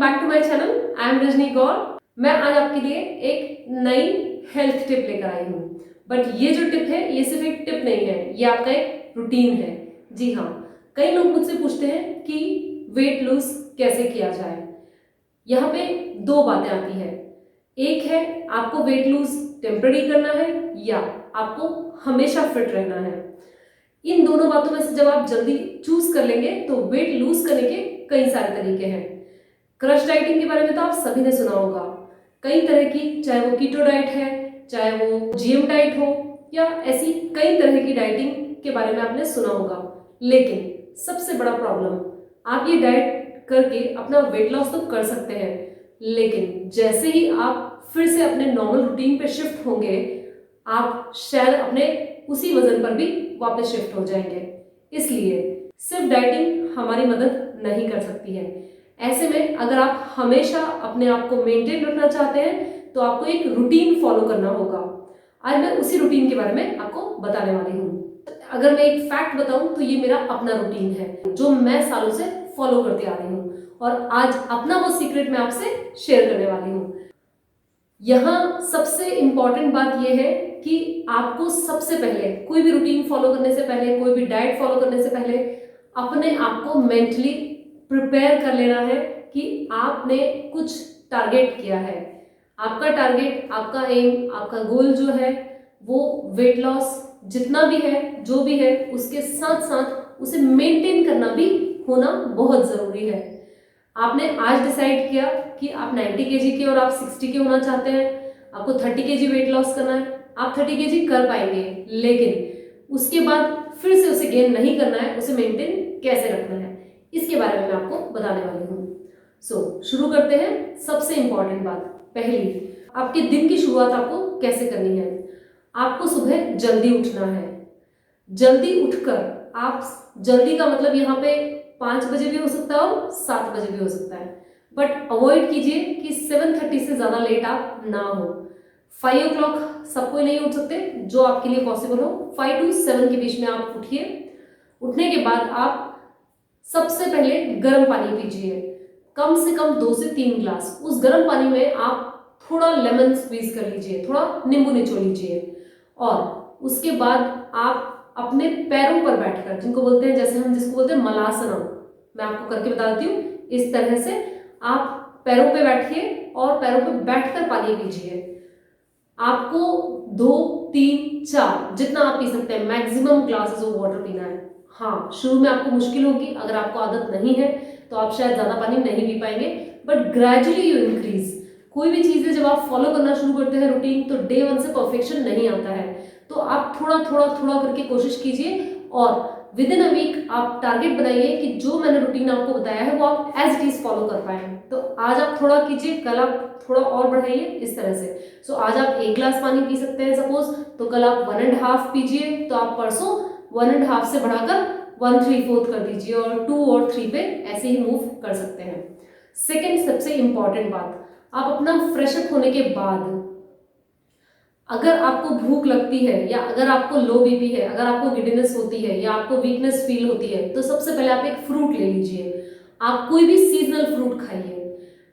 Back to my channel. I am Rajni Gaur. मैं आज आपके लिए एक नई हेल्थ टिप लेकर आई हूँ। बट ये जो टिप है ये सिर्फ एक टिप नहीं है, ये आपका एक रूटीन है। जी हाँ, कई लोग मुझसे पूछते हैं कि वेट लूज कैसे किया जाए। यहाँ पे दो बातें आती है। एक है आपको वेट लूज टेम्पररी करना है या आपको हमेशा फिट रहना है। इन दोनों बातों में से जब आप जल्दी चूज कर लेंगे तो वेट लूज करने के कई सारे तरीके हैं। क्रश डाइटिंग के बारे में तो आप सभी ने सुना होगा, कई तरह की, चाहे वो कीटो डाइट है, चाहे वो जीएम डाइट हो, या ऐसी कई तरह की डाइटिंग के बारे में आपने सुना होगा। लेकिन सबसे बड़ा प्रॉब्लम, आप ये डाइट करके अपना वेट लॉस तो कर सकते हैं, लेकिन जैसे ही आप फिर से अपने नॉर्मल रूटीन पे शिफ्ट होंगे, आप शायद अपने उसी वजन पर भी वापस शिफ्ट हो जाएंगे। इसलिए सिर्फ डाइटिंग हमारी मदद नहीं कर सकती है। ऐसे में अगर आप हमेशा अपने आप को मेंटेन रखना चाहते हैं तो आपको एक रूटीन फॉलो करना होगा। आज मैं उसी रूटीन के बारे में आपको बताने वाली हूँ। अगर मैं एक फैक्ट बताऊं तो ये मेरा अपना रूटीन है जो मैं सालों से फॉलो करती आ रही हूँ, और आज अपना वो सीक्रेट मैं आपसे शेयर करने वाली हूँ। यहाँ सबसे इंपॉर्टेंट बात यह है कि आपको सबसे पहले कोई भी रूटीन फॉलो करने से पहले, कोई भी डाइट फॉलो करने से पहले अपने आप को मेंटली प्रिपेयर कर लेना है कि आपने कुछ टारगेट किया है। आपका टारगेट, आपका एम, आपका गोल जो है वो वेट लॉस जितना भी है, जो भी है, उसके साथ साथ उसे मेंटेन करना भी होना बहुत जरूरी है। आपने आज डिसाइड किया कि आप 90 केजी के और आप 60 के होना चाहते हैं, आपको 30 केजी वेट लॉस करना है, आप 30 केजी कर पाएंगे, लेकिन उसके बाद फिर से उसे गेन नहीं करना है, उसे मेंटेन कैसे रखना है, इसके बारे में मैं आपको बताने वाली हूँ। शुरू करते हैं। सबसे इंपॉर्टेंट बात, पहली, आपके दिन की शुरुआत आपको कैसे करनी है। आपको सुबह जल्दी उठना है। जल्दी उठकर, आप जल्दी का मतलब यहाँ पे 5 बजे भी हो सकता है और 7 बजे भी हो सकता है, बट अवॉइड कीजिए कि 7:30 से ज्यादा लेट आप ना हो। 5 o'clock सबको नहीं उठ सकते, जो आपके लिए पॉसिबल हो 5 to 7 के बीच में आप उठिए। उठने के बाद आप सबसे पहले गर्म पानी पीजिए, कम से कम 2 से 3 ग्लास। उस गर्म पानी में आप थोड़ा लेमन स्क्वीज कर लीजिए, थोड़ा नींबू निचोड़ लीजिए, और उसके बाद आप अपने पैरों पर बैठकर, जिनको बोलते हैं, जैसे हम जिसको बोलते हैं मलासनम, मैं आपको करके बता देती हूँ। इस तरह से आप पैरों पे बैठिए और पैरों पे बैठकर पानी पीजिए। आपको 2, 3, 4 जितना आप पी सकते हैं, मैक्सिमम ग्लासेस ऑफ वाटर पीना है। हाँ, शुरू में आपको मुश्किल होगी, अगर आपको आदत नहीं है तो आप शायद ज्यादा पानी नहीं पी पाएंगे, बट ग्रेजुअली यू इंक्रीज। कोई भी चीजें जब आप फॉलो करना शुरू करते हैं रूटीन, तो डे 1 से परफेक्शन नहीं आता है, तो आप थोड़ा थोड़ा थोड़ा करके कोशिश कीजिए, और विद इन अ वीक आप टारगेट बनाइए कि जो मैंने रूटीन आपको बताया है वो आप एज इट इज फॉलो कर पाए। तो आज आप थोड़ा कीजिए, कल आप थोड़ा और बढ़ाइए, इस तरह से। आज आप 1 ग्लास पानी पी सकते हैं सपोज, तो कल आप 1.5 पीजिए, तो आप परसों 1.5 से बढ़ाकर 1/3 कर दीजिए, और 2 और 3 पे ऐसे ही मूव कर सकते हैं। सेकेंड सबसे इंपॉर्टेंट बात, आप अपना फ्रेश अप होने के बाद, अगर आपको भूख लगती है, या अगर आपको लो बीपी है, अगर आपको गिडनेस होती है, या आपको वीकनेस फील होती है, तो सबसे पहले आप एक फ्रूट ले लीजिए। आप कोई भी सीजनल फ्रूट खाइए।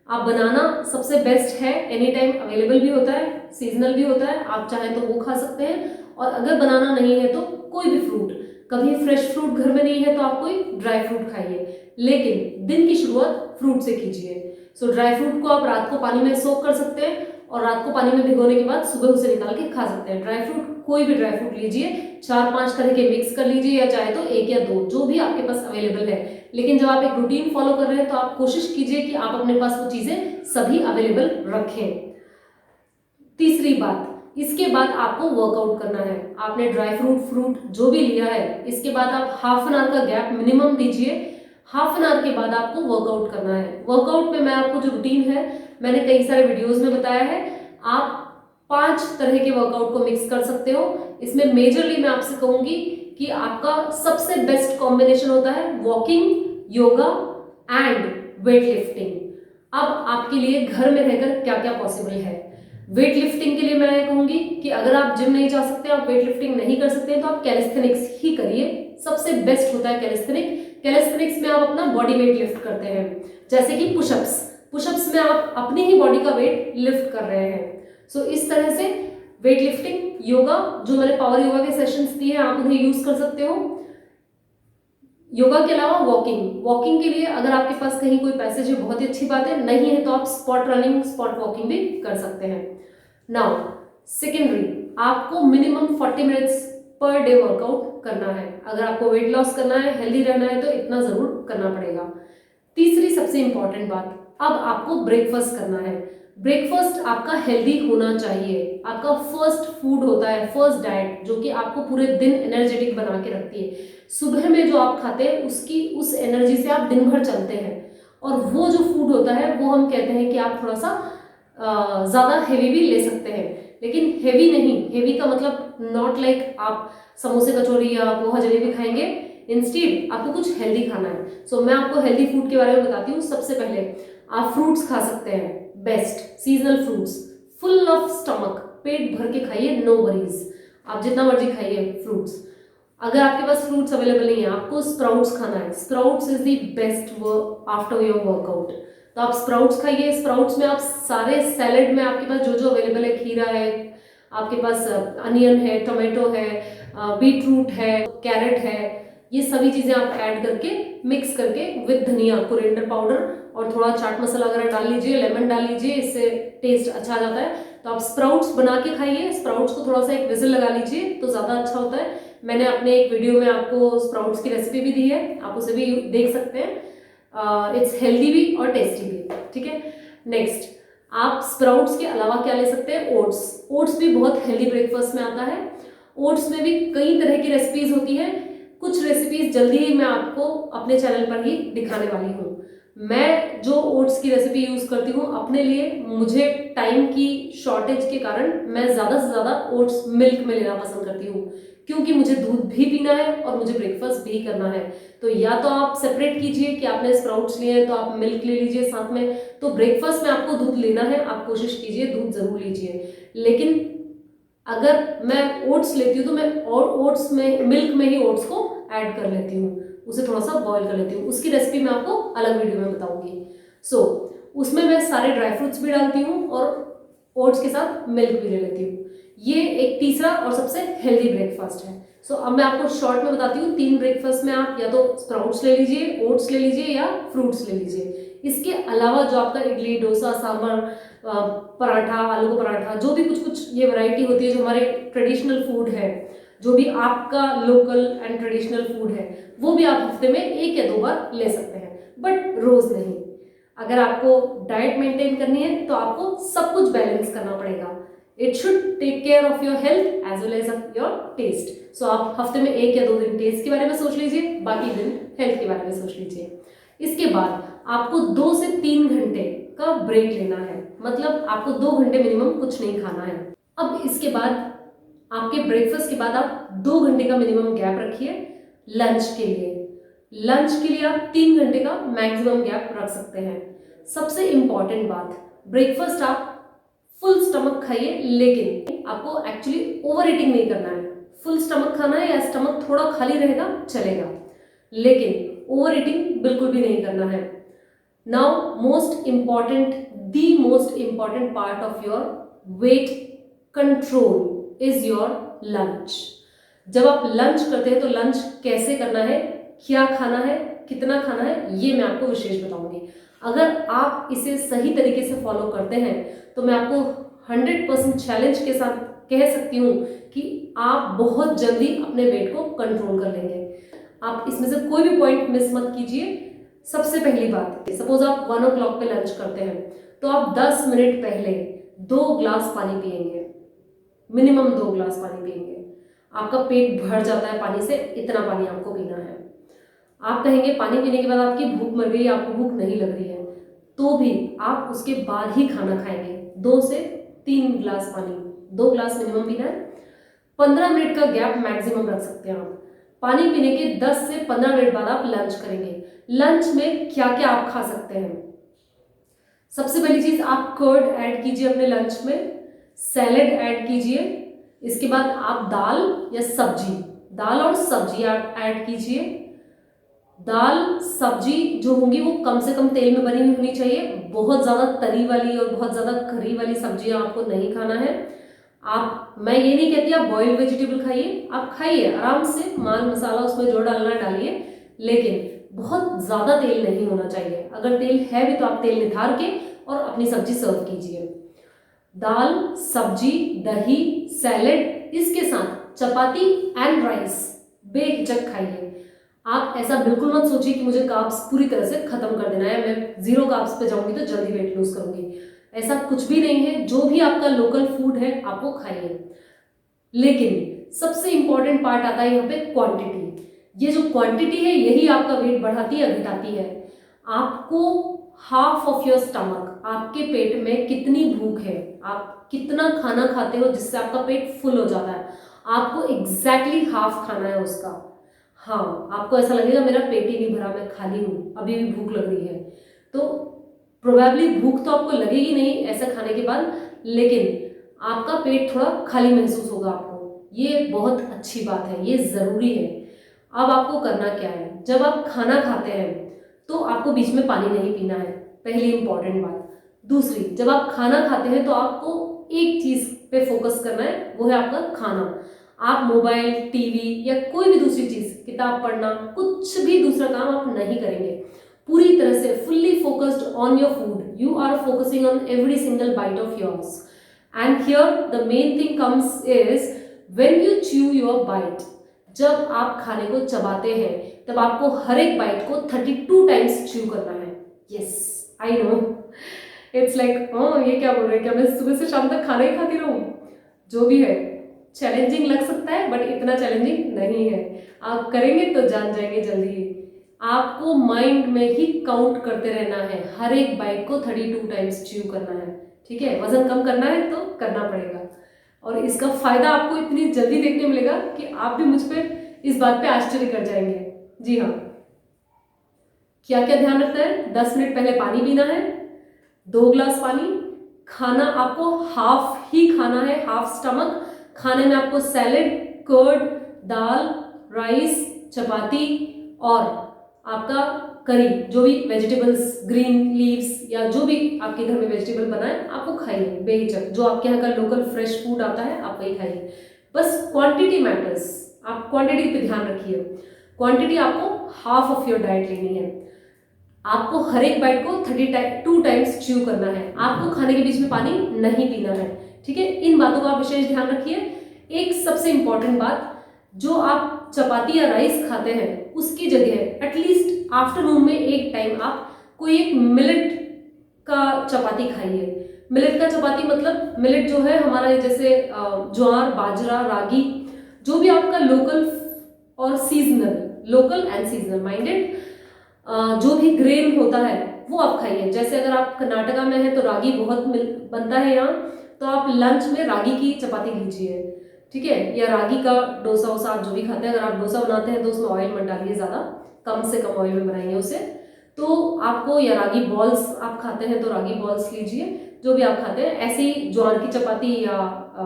आप बनाना सबसे बेस्ट है, एनी टाइम अवेलेबल भी होता है, सीजनल भी होता है, आप चाहें तो वो खा सकते हैं। और अगर बनाना नहीं है तो कोई भी फ्रूट, कभी फ्रेश फ्रूट घर में नहीं है तो आप कोई ड्राई फ्रूट खाइए, लेकिन दिन की शुरुआत फ्रूट से कीजिए। ड्राई फ्रूट को आप रात को पानी में सोक कर सकते हैं, और रात को पानी में भिगोने के बाद सुबह उसे निकाल के खा सकते हैं। ड्राई फ्रूट, कोई भी ड्राई फ्रूट लीजिए, 4-5 तरह के मिक्स कर लीजिए, या चाहे तो 1 या 2, जो भी आपके पास अवेलेबल है। लेकिन जब आप एक रूटीन फॉलो कर रहे हैं तो आप कोशिश कीजिए कि आप अपने पास वो चीजें सभी अवेलेबल रखें। तीसरी बात, इसके बाद आपको वर्कआउट करना है। आपने ड्राई फ्रूट जो भी लिया है, इसके बाद आप ½ एन आवर का गैप मिनिमम दीजिए। ½ एन आवर के बाद आपको वर्कआउट करना है। वर्कआउट में मैं आपको जो रूटीन है, मैंने कई सारे वीडियोस में बताया है। आप 5 तरह के वर्कआउट को मिक्स कर सकते हो। इसमें मेजरली मैं आपसे कहूंगी कि आपका सबसे बेस्ट कॉम्बिनेशन होता है walking, yoga and weight lifting. अब आपके लिए घर में रहकर क्या क्या पॉसिबल है। वेट लिफ्टिंग के लिए मैं कहूंगी कि अगर आप जिम नहीं जा सकते, आप वेट लिफ्टिंग नहीं कर सकते, तो आप कैलिस्थेनिक्स ही करिए। सबसे बेस्ट होता है कैलिस्थेनिक्स में आप अपना बॉडी वेट लिफ्ट करते हैं, जैसे कि पुशअप्स। पुशअप्स में आप अपनी ही बॉडी का वेट लिफ्ट कर रहे हैं। सो इस तरह से वेट लिफ्टिंग योगा, जो मैंने पावर योगा के सेशंस दिए हैं, आप उन्हें यूज कर सकते हो। योगा के अलावा वॉकिंग के लिए अगर आपके पास कहीं कोई पैसेज है, बहुत ही अच्छी बात है, नहीं है तो आप स्पॉट रनिंग, स्पॉट वॉकिंग भी कर सकते हैं। नाउ सेकेंडरी, आपको minimum 40 minutes per day workout करना है। अगर आपको वेट लॉस करना है, हेल्दी रहना है, तो इतना जरूर करना पड़ेगा। तीसरी सबसे इंपॉर्टेंट बात, अब आपको ब्रेकफास्ट करना है। ब्रेकफास्ट आपका हेल्दी होना चाहिए। आपका फर्स्ट फूड होता है, फर्स्ट डाइट, जो कि आपको पूरे दिन एनर्जेटिक बना के रखती है। सुबह में जो आप खाते हैं उस एनर्जी से आप दिन भर चलते हैं, और वो जो फूड होता है वो हम कहते हैं कि आप थोड़ा सा ज़्यादा हेवी भी ले सकते हैं, लेकिन हेवी नहीं। हेवी का मतलब नॉट लाइक आप समोसे कचौरी या पोहा जलेबी खाएंगे, इंस्टेड आपको कुछ हेल्दी खाना है। सो मैं आपको हेल्दी फूड के बारे में बताती हूँ। सबसे पहले आप फ्रूट्स खा सकते हैं, best seasonal fruits, full of stomach, पेट भर के खाइए, नो वरीज, आप जितना मर्जी खाइए फ्रूट्स। अगर आपके पास फ्रूट्स अवेलेबल नहीं है, आपको स्प्राउट्स खाना है। Sprouts is the best after your workout. तो आप स्प्राउट्स खाइए। स्प्राउट्स में आप सारे सैलेड में आपके पास जो जो अवेलेबल है, खीरा है, आपके पास अनियन है, टोमेटो है, बीटरूट है, कैरेट है, ये सभी चीजें आप ऐड करके मिक्स करके विद धनिया, कोरिएंडर पाउडर और थोड़ा चाट मसाला वगैरह डाल लीजिए, लेमन डाल लीजिए, इससे टेस्ट अच्छा आ जाता है। तो आप स्प्राउट्स बना के खाइए। स्प्राउट्स को थोड़ा सा एक विजिल लगा लीजिए तो ज्यादा अच्छा होता है। मैंने अपने एक वीडियो में आपको स्प्राउट्स की रेसिपी भी दी है, आप उसे भी देख सकते हैं। इट्स हेल्दी भी और टेस्टी भी, ठीक है। नेक्स्ट, आप स्प्राउट्स के अलावा क्या ले सकते हैं, ओट्स। ओट्स भी बहुत हेल्दी ब्रेकफास्ट में आता है। ओट्स में भी कई तरह की रेसिपीज होती है। कुछ रेसिपीज जल्दी ही मैं आपको अपने चैनल पर ही दिखाने वाली हूँ। मैं जो ओट्स की रेसिपी यूज करती हूँ अपने लिए, मुझे टाइम की शॉर्टेज के कारण मैं ज्यादा से ज्यादा ओट्स मिल्क में लेना पसंद करती हूँ, क्योंकि मुझे दूध भी पीना है और मुझे ब्रेकफास्ट भी करना है। तो या तो आप सेपरेट कीजिए कि आपने स्प्राउट्स लिए हैं तो आप मिल्क ले लीजिए साथ में। तो ब्रेकफास्ट में आपको दूध लेना है, आप कोशिश कीजिए दूध जरूर लीजिए। लेकिन अगर मैं ओट्स लेती हूँ तो मैं और ओट्स में, मिल्क में ही ओट्स को ऐड कर लेती हूँ, उसे थोड़ा सा बॉईल कर लेती हूँ। उसकी रेसिपी मैं आपको अलग वीडियो में बताऊंगी। सो उसमें मैं सारे ड्राई फ्रूट्स भी डालती हूँ और ओट्स के साथ मिल्क भी ले लेती हूँ। ये एक तीसरा और सबसे हेल्दी ब्रेकफास्ट है। सो अब मैं आपको शॉर्ट में बताती हूँ। 3 ब्रेकफास्ट में आप या तो स्प्राउट्स ले लीजिए, ओट्स ले लीजिए या फ्रूट्स ले लीजिए। इसके अलावा जो आपका इडली, डोसा, सांभर, पराठा, आलू का पराठा, जो भी कुछ कुछ ये वैरायटी होती है, जो हमारे ट्रेडिशनल फूड है, जो भी आपका लोकल एंड ट्रेडिशनल फूड है, वो भी आप हफ्ते में 1 या 2 बार ले सकते हैं, बट रोज नहीं। अगर आपको डाइट मेंटेन करनी है तो आपको सब कुछ बैलेंस करना पड़ेगा। It should take care of your health as well as of your taste. So आप हफ्ते में 1 या 2 दिन टेस्ट के बारे में सोच लीजिए, बाकी दिन हेल्थ के बारे में सोच लीजिए। इसके बाद आपको 2 से 3 घंटे का ब्रेक लेना है, मतलब आपको 2 घंटे मिनिमम कुछ नहीं खाना है। अब इसके बाद आपके ब्रेकफास्ट के बाद आप 2 घंटे का मिनिमम गैप रखिए लंच के लिए। लंच के लिए आप 3 घंटे का मैक्सिमम गैप रख सकते हैं। सबसे इंपॉर्टेंट बात, ब्रेकफास्ट आप फुल स्टमक खाइए, लेकिन आपको एक्चुअली ओवर ईटिंग नहीं करना है। फुल स्टमक खाना है या स्टमक थोड़ा खाली रहेगा चलेगा, लेकिन ओवर ईटिंग बिल्कुल भी नहीं करना है। Now most important part of your weight control is your lunch. जब आप लंच करते हैं तो लंच कैसे करना है, क्या खाना है, कितना खाना है, ये मैं आपको विशेष बताऊंगी। अगर आप इसे सही तरीके से फॉलो करते हैं तो मैं आपको 100% चैलेंज के साथ कह सकती हूँ कि आप बहुत जल्दी अपने वेट को कंट्रोल कर लेंगे। आप इसमें से कोई भी पॉइंट मिस मत कीजिए। सबसे पहली बात, सपोज आप 1 o'clock पे लंच करते हैं तो आप 10 मिनट पहले 2 ग्लास पानी पिएंगे, मिनिमम 2 ग्लास पानी पिएंगे। आपका पेट भर जाता है पानी से, इतना पानी आपको पीना है। आप कहेंगे पानी पीने के बाद आपकी भूख मर गई, आपको भूख नहीं लग रही है, तो भी आप उसके बाद ही खाना खाएंगे। 2 से 3 ग्लास पानी, 2 ग्लास मिनिमम पीना है। 15 मिनट का गैप मैक्सिमम रख सकते हैं आप। पानी पीने के 10 से 15 मिनट बाद आप लंच करेंगे। लंच में क्या क्या आप खा सकते हैं? सबसे पहली चीज, आप कर्ड ऐड कीजिए अपने लंच में, सैलेड ऐड कीजिए। इसके बाद आप दाल और सब्जी आप ऐड कीजिए। दाल सब्जी जो होंगी वो कम से कम तेल में बनी हुई होनी चाहिए। बहुत ज़्यादा तरी वाली और बहुत ज़्यादा करी वाली सब्जियां आपको नहीं खाना है। मैं ये नहीं कहती आप बॉइल्ड वेजिटेबल खाइए, आप खाइए आराम से, माल मसाला उसमें जो डालना है डालिए, लेकिन बहुत ज़्यादा तेल नहीं होना चाहिए। अगर तेल है भी तो आप तेल निथार के और अपनी सब्जी सर्व कीजिए। दाल सब्जी दही सैलेड, इसके साथ चपाती एंड राइस बेहिचक खाइए। आप ऐसा बिल्कुल मत सोचिए कि मुझे कार्ब्स पूरी तरह से खत्म कर देना है, मैं जीरो कार्ब्स पे जाऊंगी तो जल्दी वेट लूज करूंगी। ऐसा कुछ भी नहीं है। जो भी आपका लोकल फूड है आप वो खाइए, लेकिन सबसे इंपॉर्टेंट पार्ट आता है यहाँ पे क्वांटिटी। ये जो क्वांटिटी है यही आपका वेट बढ़ाती है घटाती है। आपको हाफ ऑफ योर स्टमक, आपके पेट में कितनी भूख है, आप कितना खाना खाते हो जिससे आपका पेट फुल हो जाता है, आपको एग्जैक्टली हाफ खाना है उसका। हाँ, आपको ऐसा लगेगा मेरा पेट ही नहीं भरा, मैं खाली हूँ, अभी भी भूख लग रही है, तो प्रोबेबली भूख तो आपको लगेगी नहीं ऐसा खाने के बाद, लेकिन आपका पेट थोड़ा खाली महसूस होगा आपको। ये बहुत अच्छी बात है, ये ज़रूरी है। अब आपको करना क्या है, जब आप खाना खाते हैं तो आपको बीच में पानी नहीं पीना है, पहली इंपॉर्टेंट बात। दूसरी, जब आप खाना खाते हैं तो आपको एक चीज़ पे फोकस करना है, वो है आपका खाना। आप मोबाइल टीवी या कोई भी दूसरी चीज़, किताब पढ़ना, कुछ भी दूसरा काम आप नहीं करेंगे। पूरी तरह से fully focused on your food, you are focusing on every single bite of yours. And here the main thing comes is when you chew your bite. जब आप खाने को चबाते हैं तब आपको हर एक बाइट को 32 टाइम्स च्यू करना है। Yes I know, it's like ये क्या बोल रहे हैं, क्या मैं सुबह से शाम तक खाना ही खाती रहूं? जो भी है, चैलेंजिंग लग सकता है बट इतना चैलेंजिंग नहीं है। आप करेंगे तो जान जाएंगे जल्दी ही। आपको माइंड में ही काउंट करते रहना है, हर एक बाइट को 32 टाइम्स च्यू करना है। ठीक है, वजन कम करना है तो करना पड़ेगा, और इसका फायदा आपको इतनी जल्दी देखने मिलेगा कि आप भी मुझ पे इस बात पे आश्चर्य कर जाएंगे। जी हाँ, क्या क्या ध्यान रखना है? 10 मिनट पहले पानी पीना है, 2 ग्लास पानी। खाना आपको हाफ ही खाना है, हाफ स्टमक। खाने में आपको सैलेड, कर्ड, दाल, राइस, चपाती और आपका करी, जो भी वेजिटेबल्स, ग्रीन लीव्स या जो भी आपके घर में वेजिटेबल बना है आपको खाइए बेहिचक। जो आपके यहाँ का लोकल फ्रेश फूड आता है आप वही खाइए। बस क्वांटिटी मैटर्स, आप क्वांटिटी पे ध्यान रखिए। क्वांटिटी आपको हाफ ऑफ योर डाइट लेनी है। आपको हर एक बाइट को 32 टाइम्स च्यू करना है। आपको खाने के बीच में पानी नहीं पीना है। ठीक है, इन बातों का आप विशेष ध्यान रखिए। एक सबसे इंपॉर्टेंट बात, जो आप चपाती या राइस खाते हैं उसकी जगह एटलीस्ट आफ्टरनून में एक टाइम आप कोई एक मिलेट का चपाती खाइए। मिलेट का चपाती मतलब, मिलेट जो है हमारा जैसे ज्वार, बाजरा, रागी, जो भी आपका लोकल और seasonal, local and seasonal minded जो भी ग्रेन होता है वो आप खाइए। जैसे अगर आप कर्नाटका में हैं तो रागी बहुत बनता है यहाँ, तो आप लंच में रागी की चपाती लीजिए। ठीक है, या रागी का डोसा वोसा आप जो भी खाते हैं। अगर आप डोसा बनाते हैं तो उसमें ऑयल मत डालिए, ज़्यादा कम से कम ऑयल में बनाइए उसे। तो आपको, या रागी बॉल्स आप खाते हैं तो रागी बॉल्स लीजिए, जो भी आप खाते हैं। ऐसे ही ज्वार की चपाती या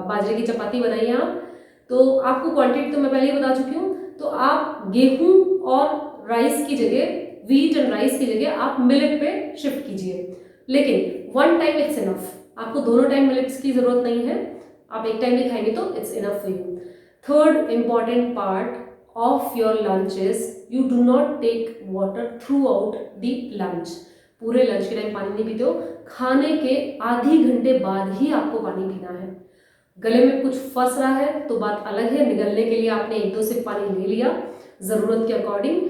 बाजरे की चपाती बनाइए आप। तो आपको क्वांटिटी तो मैं पहले ही बता चुकी हूँ। तो आप गेहूं और राइस की जगह, व्हीट एंड राइस की जगह आप मिलेट पे शिफ्ट कीजिए। लेकिन 1 टाइम इट्स इनफ, आपको दोनों टाइम मिलेट्स की जरूरत नहीं है। आप एक टाइम भी खाएंगे तो it's enough for you. Third important part of your lunch is you do not take water throughout the lunch. पूरे लंच के टाइम पानी नहीं पीते हो, खाने के आधी घंटे बाद ही आपको पानी पीना है। गले में कुछ फंस रहा है तो बात अलग है, निगलने के लिए आपने 1-2 सिप पानी ले लिया जरूरत के अकॉर्डिंग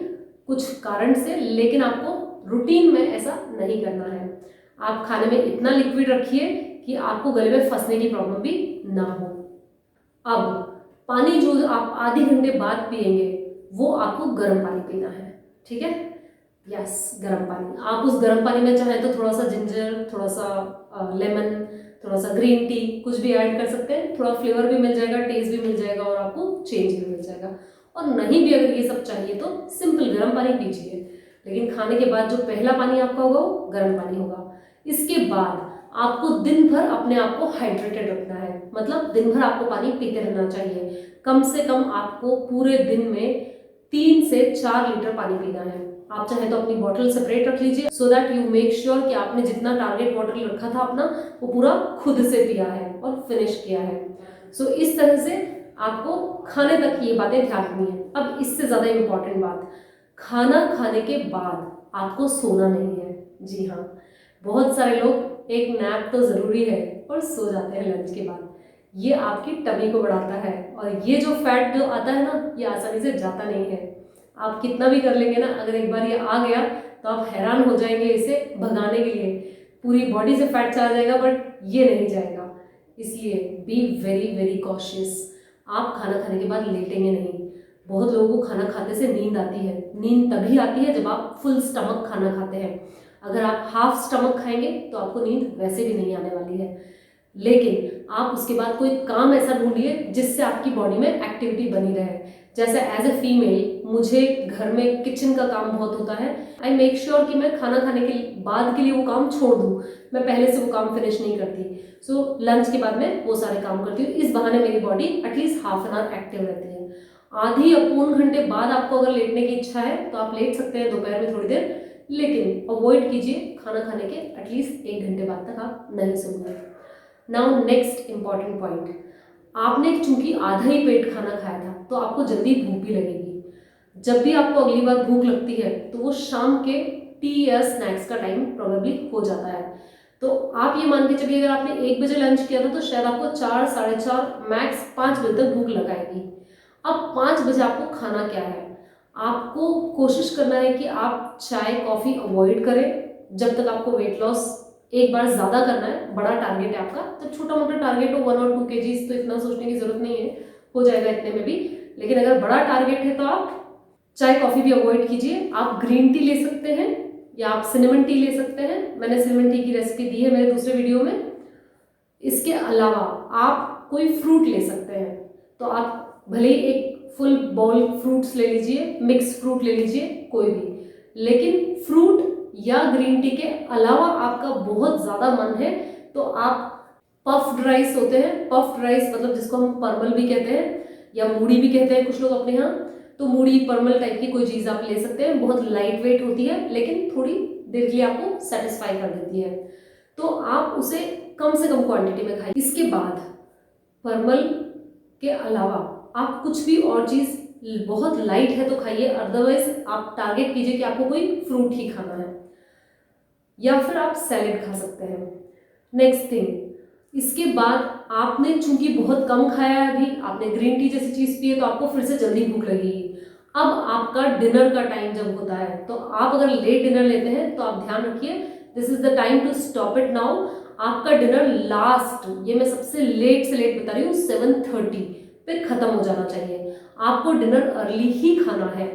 कुछ कारण से, लेकिन आपको रूटीन में ऐसा नहीं करना है। आप खाने में इतना लिक्विड रखिए कि आपको गले में फंसने की प्रॉब्लम भी ना हो। अब पानी जो आप आधे घंटे बाद पिएंगे वो आपको गर्म पानी पीना है। ठीक है, यस, गर्म पानी। आप उस गर्म पानी में चाहे तो थोड़ा सा जिंजर, थोड़ा सा लेमन, थोड़ा सा ग्रीन टी, कुछ भी ऐड कर सकते हैं। थोड़ा फ्लेवर भी मिल जाएगा, टेस्ट भी मिल जाएगा और आपको चेंज भी मिल जाएगा। और नहीं भी अगर ये सब चाहिए तो सिंपल गर्म पानी पीजिए। लेकिन खाने के बाद जो पहला पानी आपका होगा वो गर्म पानी होगा। इसके बाद आपको दिन भर अपने आप को हाइड्रेटेड रखना है, मतलब दिन भर आपको पानी पीते रहना चाहिए। कम से कम आपको पूरे दिन में 3 से 4 लीटर पानी पीना है। आप चाहे तो अपनी बॉटल सेपरेट रख लीजिए, so that you make sure कि आपने जितना टारगेट वाटर रखा था अपना, वो पूरा खुद से पिया है और फिनिश किया है। सो इस तरह से आपको खाने तक ये बातें ध्यान रखनी है। अब इससे ज़्यादा इम्पॉर्टेंट बात, खाना खाने के बाद आपको सोना नहीं है। जी हाँ, बहुत सारे लोग एक नैप तो ज़रूरी है और सो जाते हैं लंच के बाद। ये आपकी टमी को बढ़ाता है और ये जो फैट जो आता है ना, ये आसानी से जाता नहीं है। आप कितना भी कर लेंगे ना, अगर एक बार ये आ गया तो आप हैरान हो जाएंगे इसे भगाने के लिए। पूरी बॉडी से फैट चला जाएगा बट ये नहीं जाएगा। इसलिए बी वेरी वेरी कॉशियस। आप खाना खाने के बाद लेटेंगे नहीं। बहुत लोगों को खाना खाते से नींद आती है। नींद तभी आती है जब आप फुल स्टमक खाना खाते हैं। अगर आप हाफ स्टमक खाएंगे तो आपको नींद वैसे भी नहीं आने वाली है। लेकिन आप उसके बाद कोई काम ऐसा ढूंढिए जिससे आपकी बॉडी में एक्टिविटी बनी रहे। जैसे एज ए फीमेल मुझे घर में किचन का काम बहुत होता है। आई मेक श्योर कि मैं खाना खाने के बाद के लिए वो काम छोड़ दूँ, मैं पहले से वो काम फिनिश नहीं करती। सो लंच के बाद मैं वो सारे काम करती हूँ। इस बहाने मेरी body at least half an hour active रहती है। आधी या पौन घंटे बाद आपको अगर लेटने की इच्छा है तो आप लेट सकते हैं दोपहर में थोड़ी देर, लेकिन अवॉइड कीजिए खाना खाने के एटलीस्ट 1 घंटे बाद तक आप नहीं सोइए। नाउ नेक्स्ट इंपॉर्टेंट पॉइंट, आपने चूंकि आधा ही पेट खाना खाया था तो आपको जल्दी भूख भी लगेगी। जब भी आपको अगली बार भूख लगती है तो वो शाम के टी या स्नैक्स का टाइम प्रोबेबली हो जाता है। तो आप ये मान के चलिए अगर आपने 1 बजे लंच किया था तो शायद आपको 4, साढ़े 4, मैक्स 5 बजे तक भूख लगाएगी। अब 5 बजे आपको खाना क्या है? आपको कोशिश करना है कि आप चाय कॉफ़ी अवॉइड करें जब तक आपको वेट लॉस एक बार ज़्यादा करना है। बड़ा टारगेट है आपका, तो छोटा मोटा टारगेट हो 1 और 2 kgs तो इतना सोचने की ज़रूरत नहीं है, हो जाएगा इतने में भी। लेकिन अगर बड़ा टारगेट है तो आप चाय कॉफ़ी भी अवॉइड कीजिए। आप ग्रीन टी ले सकते हैं या आप सिनेमन टी ले सकते हैं। मैंने सिनेमन टी की रेसिपी दी है मेरे दूसरे वीडियो में। इसके अलावा आप कोई फ्रूट ले सकते हैं, तो आप भले ही एक फुल बाउल फ्रूट्स ले लीजिए, मिक्स फ्रूट ले लीजिए कोई भी, लेकिन फ्रूट या ग्रीन टी के अलावा आपका बहुत ज़्यादा मन है तो आप पफ्ड राइस होते हैं, पफ्ड राइस मतलब जिसको हम परमल भी कहते हैं या मूढ़ी भी कहते हैं कुछ लोग अपने यहाँ, तो मूढ़ी परमल टाइप की कोई चीज़ आप ले सकते हैं। बहुत लाइट वेट होती है लेकिन थोड़ी देर के लिए आपको सेटिस्फाई कर देती है, तो आप उसे कम से कम क्वांटिटी में खाइए। इसके बाद परमल के अलावा आप कुछ भी और चीज़ बहुत लाइट है तो खाइए, अदरवाइज आप टारगेट कीजिए कि आपको कोई फ्रूट ही खाना है या फिर आप सैलेड खा सकते हैं। नेक्स्ट थिंग, इसके बाद आपने चूंकि बहुत कम खाया है अभी, आपने ग्रीन टी जैसी चीज़ पी है तो आपको फिर से जल्दी भूख लगेगी। अब आपका डिनर का टाइम जब होता है तो आप अगर लेट डिनर लेते हैं तो आप ध्यान रखिए, this is the time to stop it now. आपका डिनर लास्ट, ये मैं सबसे लेट से लेट बता रही हूँ, 7:30 पे खत्म हो जाना चाहिए। आपको डिनर अर्ली ही खाना है,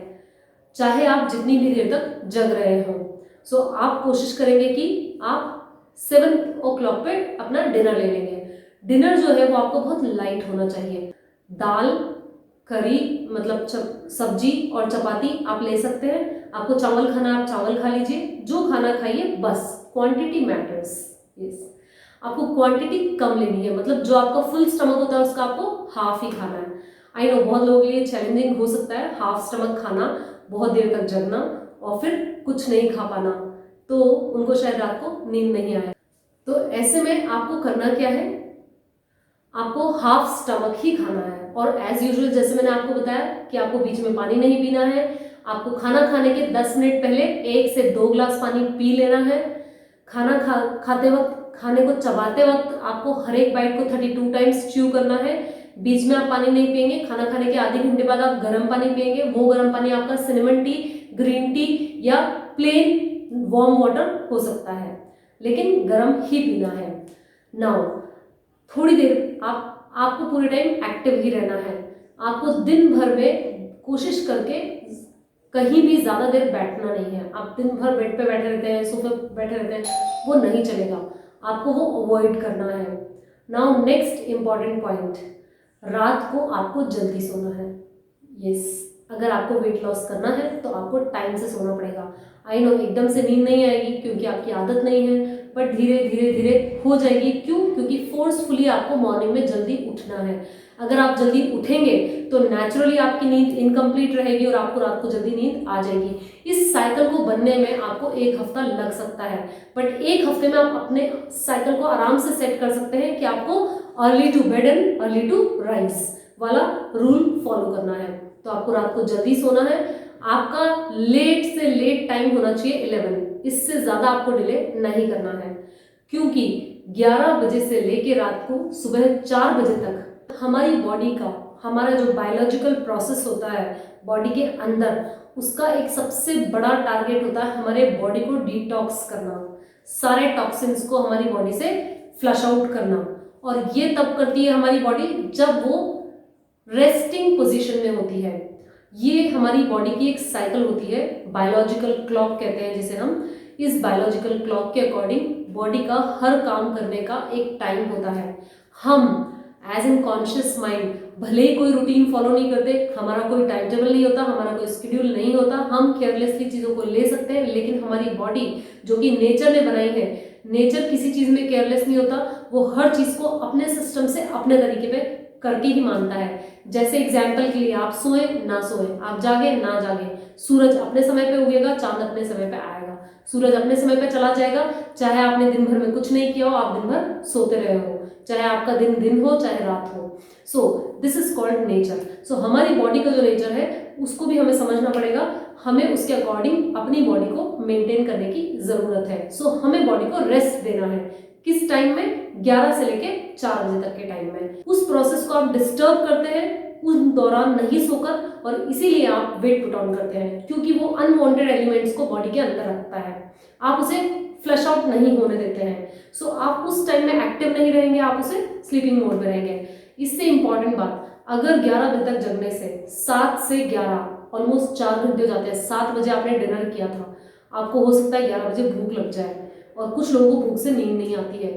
चाहे आप जितनी भी देर तक जग रहे हो। सो आप कोशिश करेंगे कि आप 7 o'clock पे अपना डिनर ले लेंगे। डिनर जो है वो आपको बहुत लाइट होना चाहिए। दाल, करी मतलब सब्जी और चपाती आप ले सकते हैं। आपको चावल खाना आप चावल खा लीजिए, जो खाना खाइए, बस क्वांटिटी मैटर्स। यस, आपको क्वांटिटी कम लेनी है, मतलब जो आपका फुल स्टमक होता है उसका आपको हाफ ही खाना है। आई नो बहुत लोगों के लिए चैलेंजिंग हो सकता है हाफ स्टमक खाना, बहुत देर तक जगना और फिर कुछ नहीं खा पाना, तो उनको शायद रात को नींद नहीं आए। तो ऐसे में आपको करना क्या है, आपको हाफ स्टमक ही खाना है। और एज यूजुअल जैसे मैंने आपको बताया कि आपको बीच में पानी नहीं पीना है। आपको खाना खाने के 10 मिनट पहले 1 से 2 गिलास पानी पी लेना है। खाना खाते वक्त, खाने को चबाते वक्त आपको हर एक बाइट को 32 टाइम्स च्यू करना है। बीच में आप पानी नहीं पिएंगे। खाना खाने के आधे घंटे बाद आप गर्म पानी पिएंगे। वो गर्म पानी आपका सिनेमन टी, ग्रीन टी या प्लेन वार्म वाटर हो सकता है, लेकिन गर्म ही पीना है। नाउ थोड़ी देर आपको पूरे टाइम एक्टिव ही रहना है। आपको दिन भर में कोशिश करके कहीं भी ज़्यादा देर बैठना नहीं है। आप दिन भर बेड पे बैठे रहते हैं, सोफे पे बैठे रहते हैं, वो नहीं चलेगा, आपको वो अवॉइड करना है। नाउ नेक्स्ट इम्पॉर्टेंट पॉइंट, रात को आपको जल्दी सोना है। यस, अगर आपको वेट लॉस करना है तो आपको टाइम से सोना पड़ेगा। आई नो एकदम से नींद नहीं आएगी क्योंकि आपकी आदत नहीं है, बट धीरे धीरे धीरे हो जाएगी। क्यों? क्योंकि फोर्सफुली आपको मॉर्निंग में जल्दी उठना है। अगर आप जल्दी उठेंगे तो नेचुरली आपकी नींद इनकम्प्लीट रहेगी और आपको रात को जल्दी नींद आ जाएगी। इस साइकिल को बनने में आपको 1 हफ्ता लग सकता है, बट 1 हफ्ते में आप अपने साइकिल को आराम से सेट कर सकते हैं कि आपको early to bed and early to rise वाला रूल फॉलो करना है। तो आपको रात को जल्दी सोना है। आपका लेट से लेट टाइम होना चाहिए 11, इससे ज्यादा आपको डिले नहीं करना है, क्योंकि 11 बजे से लेके रात को सुबह 4 बजे तक हमारी बॉडी का, हमारा जो बायोलॉजिकल प्रोसेस होता है बॉडी के अंदर, उसका एक सबसे बड़ा टारगेट होता है हमारे बॉडी को डिटॉक्स करना, सारे टॉक्सिन्स को हमारी बॉडी से फ्लश आउट करना। और ये तब करती है हमारी बॉडी जब वो रेस्टिंग पोजीशन में होती है। ये हमारी बॉडी की एक साइकिल होती है, बायोलॉजिकल क्लॉक कहते हैं जिसे हम। इस बायोलॉजिकल क्लॉक के अकॉर्डिंग बॉडी का हर काम करने का एक टाइम होता है। हम एज एन कॉन्शियस माइंड भले ही कोई रूटीन फॉलो नहीं करते, हमारा कोई टाइम टेबल नहीं होता, हमारा कोई स्केड्यूल नहीं होता, हम केयरलेसली चीज़ों को ले सकते हैं, लेकिन हमारी बॉडी जो कि नेचर ने बनाई है, नेचर किसी चीज़ में केयरलेस नहीं होता, वो हर चीज़ को अपने सिस्टम से अपने तरीके पे करके ही मानता है। जैसे एग्जाम्पल के लिए आप सोए ना सोए, आप जागे ना जागे, सूरज अपने समय पे उगेगा, चांद अपने समय पे आएगा, सूरज अपने समय पे चला जाएगा, चाहे आपने दिन भर में कुछ नहीं किया हो, आप दिन भर सोते रहे हो, चाहे आपका दिन दिन हो चाहे रात हो। So this is called nature. So हमारी बॉडी का जो नेचर है उसको भी हमें समझना पड़ेगा, हमें उसके अकॉर्डिंग अपनी बॉडी को मेंटेन करने की जरूरत है। सो हमें बॉडी को रेस्ट देना है। किस टाइम में? 11 से लेके 4 बजे तक के टाइम में। उस प्रोसेस को आप डिस्टर्ब करते हैं उस दौरान नहीं सोकर, और इसीलिए आप वेट पुट ऑन करते हैं, क्योंकि वो अनवांटेड एलिमेंट्स को बॉडी के अंदर रखता है, आप उसे फ्लश आउट नहीं होने देते हैं। सो आप उस टाइम में एक्टिव नहीं रहेंगे, आप उसे स्लीपिंग मोड में रहेंगे। इससे इंपॉर्टेंट बात, अगर 11 बजे तक जगने से 7 से 11 ऑलमोस्ट 4 घंटे हो जाते हैं। 7 बजे आपने डिनर किया था, आपको हो सकता है 11 बजे भूख लग जाए, और कुछ लोगों को भूख से नींद नहीं आती है।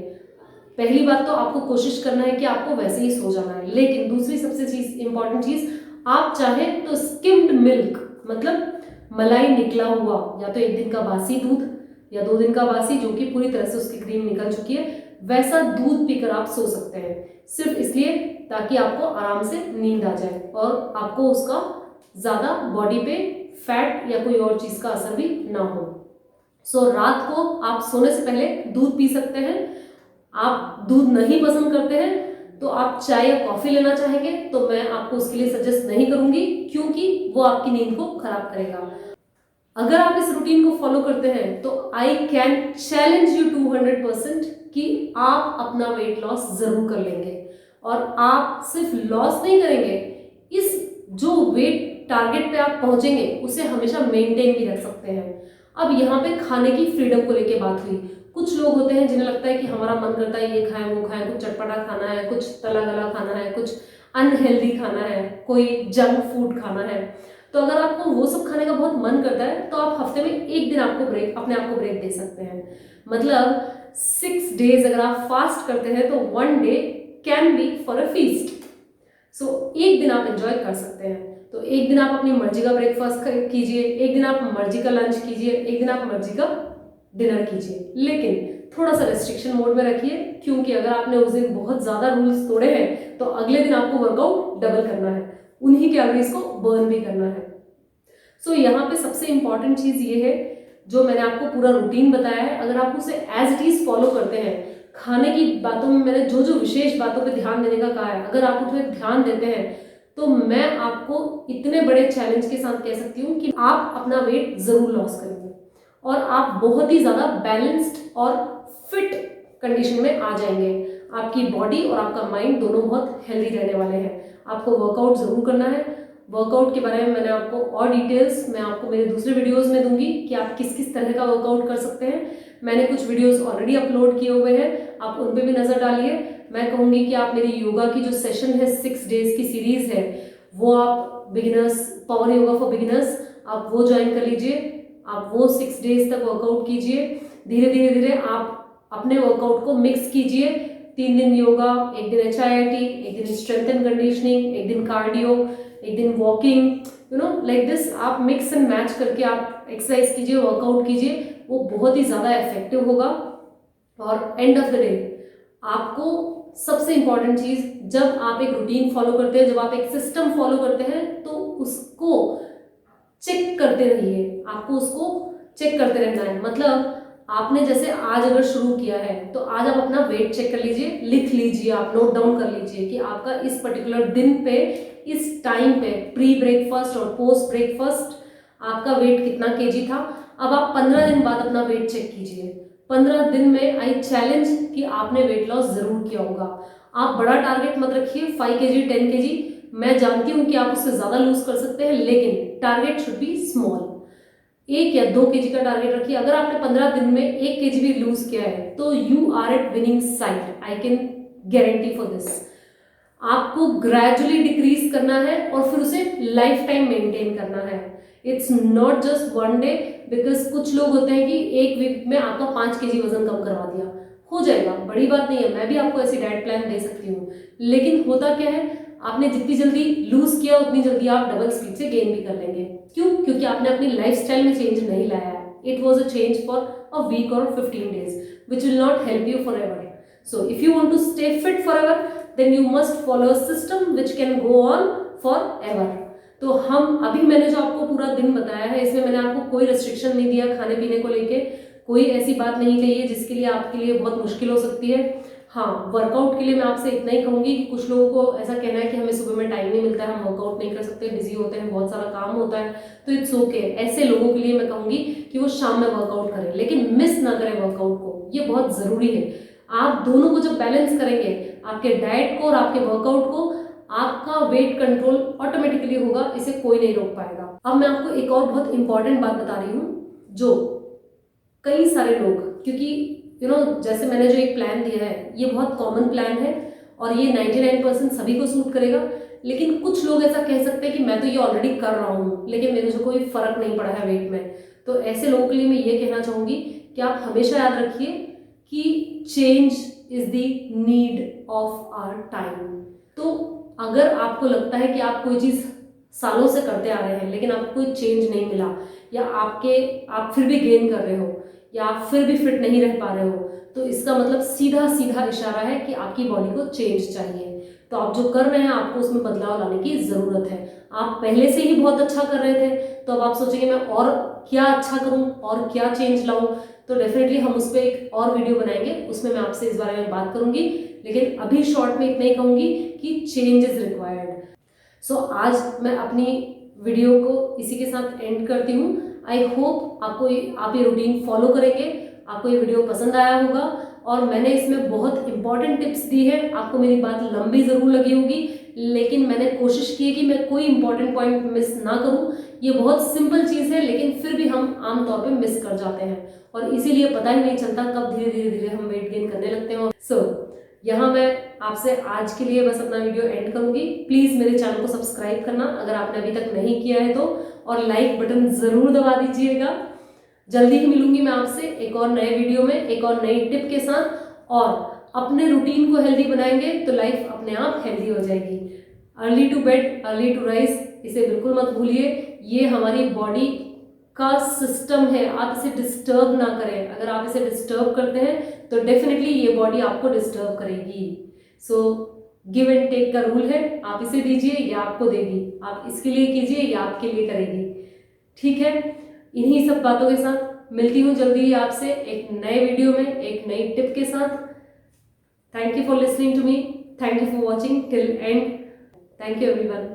पहली बात तो आपको कोशिश करना है कि आपको वैसे ही सो जाना है, लेकिन दूसरी सबसे इंपॉर्टेंट चीज, आप चाहें तो स्किम्ड मिल्क, मतलब मलाई निकला हुआ, या तो 1 दिन का बासी दूध या 2 दिन का बासी जो कि पूरी तरह से उसकी क्रीम निकल चुकी है, वैसा दूध पीकर आप सो सकते हैं, सिर्फ इसलिए ताकि आपको आराम से नींद आ जाए और आपको उसका ज्यादा बॉडी पे फैट या कोई और चीज का असर भी ना हो। सो रात को आप सोने से पहले दूध पी सकते हैं। आप दूध नहीं पसंद करते हैं तो आप चाय या कॉफी लेना चाहेंगे तो मैं आपको उसके लिए सजेस्ट नहीं करूंगी, क्योंकि वो आपकी नींद को खराब करेगा। अगर आप इस रूटीन को फॉलो करते हैं तो आई कैन चैलेंज यू 200% कि आप अपना वेट लॉस जरूर कर लेंगे, और आप सिर्फ लॉस नहीं करेंगे, इस जो वेट टारगेट पे आप पहुंचेंगे उसे हमेशा मेंटेन भी रख सकते हैं। अब यहाँ पे खाने की फ्रीडम को लेके बात हुई। कुछ लोग होते हैं जिन्हें लगता है कि हमारा मन करता है ये खाएं वो खाएं, कुछ चटपटा खाना है, कुछ तला गला खाना है, कुछ अनहेल्दी खाना है, कोई जंक फूड खाना है। तो अगर आपको वो सब खाने का बहुत मन करता है तो आप हफ्ते में 1 दिन आपको ब्रेक, अपने आप को ब्रेक दे सकते हैं। मतलब 6 डेज अगर आप फास्ट करते हैं तो 1 day can be for a feast. So 1 दिन आप एंजॉय कर सकते हैं। तो 1 दिन आप अपनी मर्जी का ब्रेकफास्ट कीजिए, 1 दिन आप मर्जी का लंच कीजिए, 1 दिन आप मर्जी का डिनर कीजिए, लेकिन थोड़ा सा रेस्ट्रिक्शन मोड में रखिए, क्योंकि अगर आपने उस दिन बहुत ज्यादा रूल्स तोड़े हैं तो अगले दिन आपको वर्कआउट डबल करना है, उन्हीं कैलोरीज को बर्न भी करना है। सो यहाँ पे सबसे इंपॉर्टेंट चीज ये है, जो मैंने आपको पूरा रूटीन बताया है, अगर आप उसे एज इट इज फॉलो करते हैं, खाने की बातों में मैंने जो जो विशेष बातों पे ध्यान देने का कहा है, अगर आप उसमें ध्यान देते हैं तो मैं आपको इतने बड़े चैलेंज के साथ कह सकती हूँ कि आप अपना वेट जरूर लॉस करेंगे और आप बहुत ही ज्यादा बैलेंस्ड और फिट कंडीशन में आ जाएंगे। आपकी बॉडी और आपका माइंड दोनों बहुत हेल्दी रहने वाले हैं। आपको वर्कआउट जरूर करना है। वर्कआउट के बारे में मैंने आपको और डिटेल्स मैं आपको मेरे दूसरे वीडियोस में दूंगी कि आप किस किस तरह का वर्कआउट कर सकते हैं। मैंने कुछ वीडियोस ऑलरेडी अपलोड किए हुए हैं, आप उन पे भी नजर डालिए। मैं कहूँगी कि आप मेरी योगा की जो सेशन है 6 डेज की सीरीज है, वो आप beginners, power yoga for beginners, आप वो ज्वाइन कर लीजिए। आप वो 6 डेज तक वर्कआउट कीजिए। धीरे धीरे धीरे आप अपने वर्कआउट को मिक्स कीजिए। 3 दिन योगा, 1 दिन HIIT, 1 दिन स्ट्रेंथ एंड कंडीशनिंग, 1 दिन कार्डियो, 1 दिन walking, you know like this. आप मिक्स एंड मैच करके आप एक्सरसाइज कीजिए, वर्कआउट कीजिए, वो बहुत ही ज़्यादा इफेक्टिव होगा। और एंड ऑफ द डे आपको सबसे इंपॉर्टेंट चीज, जब आप एक रूटीन फॉलो करते हैं, जब आप एक सिस्टम फॉलो करते हैं, तो उसको चेक करते रहिए, आपको उसको चेक करते रहना है। मतलब आपने जैसे आज अगर शुरू किया है तो आज आप अपना वेट चेक कर लीजिए, लिख लीजिए, आप नोट डाउन कर लीजिए कि आपका इस पर्टिकुलर दिन पे, इस टाइम पे, प्री ब्रेकफास्ट और पोस्ट ब्रेकफास्ट आपका वेट कितना केजी था। अब आप 15 दिन बाद अपना वेट चेक कीजिए। 15 दिन में आई चैलेंज कि आपने वेट लॉस जरूर किया होगा। आप बड़ा टारगेट मत रखिए, 5 केजी 10 केजी, मैं जानती हूँ कि आप उससे ज्यादा लूज कर सकते हैं, लेकिन टारगेट शुड बी स्मॉल। 1 या 2 केजी का टारगेट रखिए। अगर आपने 15 दिन में 1 केजी भी लूज किया है तो you are at winning side, I can guarantee for this. आपको ग्रेजुअली डिक्रीज करना है और फिर उसे लाइफ टाइम मेंटेन करना है। It's not just one day, because कुछ लोग होते हैं कि एक वीक में आपका 5 केजी वजन कम करवा दिया, हो जाएगा, बड़ी बात नहीं है, मैं भी आपको ऐसी डाइट प्लान दे सकती हूँ। लेकिन होता क्या है, आपने जितनी जल्दी लूज किया उतनी जल्दी आप डबल स्पीड से गेन भी कर लेंगे। क्यों? क्योंकि आपने अपनी लाइफस्टाइल में चेंज नहीं लाया है। It was a change for a week और 15 days which will not help you forever. So if you want to stay fit forever, then you must follow a system which can go on forever. तो हम अभी मैंने जो आपको पूरा दिन बताया है, इसमें मैंने आपको कोई रेस्ट्रिक्शन नहीं दिया खाने पीने को लेके, कोई ऐसी बात नहीं कही है जिसके लिए आपके लिए बहुत मुश्किल हो सकती है। हाँ, वर्कआउट के लिए मैं आपसे इतना ही कहूंगी कि कुछ लोगों को ऐसा कहना है कि हमें सुबह में टाइम नहीं मिलता है, हम वर्कआउट नहीं कर सकते, बिजी होते हैं, बहुत सारा काम होता है, तो इट्स ओके। ऐसे लोगों के लिए मैं कहूंगी कि वो शाम में वर्कआउट करें, लेकिन मिस ना करें वर्कआउट को, ये बहुत जरूरी है। आप दोनों को जब बैलेंस करेंगे, आपके डाइट को और आपके वर्कआउट को, आपका वेट कंट्रोल ऑटोमेटिकली होगा, इसे कोई नहीं रोक पाएगा। अब मैं आपको एक और बहुत इंपॉर्टेंट बात बता रही हूँ, जो कई सारे लोग, क्योंकि जैसे मैंने जो एक प्लान दिया है ये बहुत कॉमन प्लान है और ये 99% सभी को सूट करेगा, लेकिन कुछ लोग ऐसा कह सकते हैं कि मैं तो ये ऑलरेडी कर रहा हूँ लेकिन मेरे को कोई फर्क नहीं पड़ा है वेट में। तो ऐसे लोगों के लिए मैं ये कहना चाहूंगी कि आप हमेशा याद रखिए कि change is the need of our time. तो अगर आपको लगता है कि आप कोई चीज सालों से करते आ रहे हैं लेकिन आपको कोई चेंज नहीं मिला, या आप फिर भी गेन कर रहे हो, या आप फिर भी फिट नहीं रह पा रहे हो, तो इसका मतलब सीधा सीधा इशारा है कि आपकी बॉडी को चेंज चाहिए। तो आप जो कर रहे हैं आपको उसमें बदलाव लाने की जरूरत है। आप पहले से ही बहुत अच्छा कर रहे थे, तो अब आप सोचेंगे मैं और क्या अच्छा करूं और क्या चेंज लाऊं, तो डेफिनेटली हम उस पर एक और वीडियो बनाएंगे, उसमें मैं आपसे इस बारे में बात करूंगी। लेकिन अभी शॉर्ट में इतना ही कहूंगी कि चेंज इज रिक्वायर्ड। सो आज मैं अपनी वीडियो को इसी के साथ एंड करती हूँ। आई होप आप ये रूटीन फॉलो करेंगे, आपको ये वीडियो पसंद आया होगा और मैंने इसमें बहुत इंपॉर्टेंट टिप्स दी है। आपको मेरी बात लंबी जरूर लगी होगी, लेकिन मैंने कोशिश की है कि मैं कोई इंपॉर्टेंट पॉइंट मिस ना करूं। ये बहुत सिंपल चीज है लेकिन फिर भी हम आमतौर पे मिस कर जाते हैं और इसीलिए पता ही नहीं चलता कब धीरे धीरे धीरे हम वेट गेन करने लगते हैं। यहाँ मैं आपसे आज के लिए बस अपना वीडियो एंड करूंगी। प्लीज मेरे चैनल को सब्सक्राइब करना अगर आपने अभी तक नहीं किया है तो, और लाइक बटन जरूर दबा दीजिएगा। जल्दी ही मिलूंगी मैं आपसे एक और नए वीडियो में एक और नई टिप के साथ, और अपने रूटीन को हेल्दी बनाएंगे तो लाइफ अपने आप हेल्दी हो जाएगी। Early to bed early to rise, इसे बिल्कुल मत भूलिए, ये हमारी बॉडी का सिस्टम है, आप इसे डिस्टर्ब ना करें। अगर आप इसे डिस्टर्ब करते हैं तो डेफिनेटली ये बॉडी आपको डिस्टर्ब करेगी। सो गिव एंड टेक का रूल है, आप इसे दीजिए या आपको देगी, आप इसके लिए कीजिए या आपके लिए करेगी। ठीक है, इन्हीं सब बातों के साथ मिलती हूँ जल्दी ही आपसे एक नए वीडियो में एक नई टिप के साथ। Thank you for listening to me, thank you for watching till end, thank you everyone.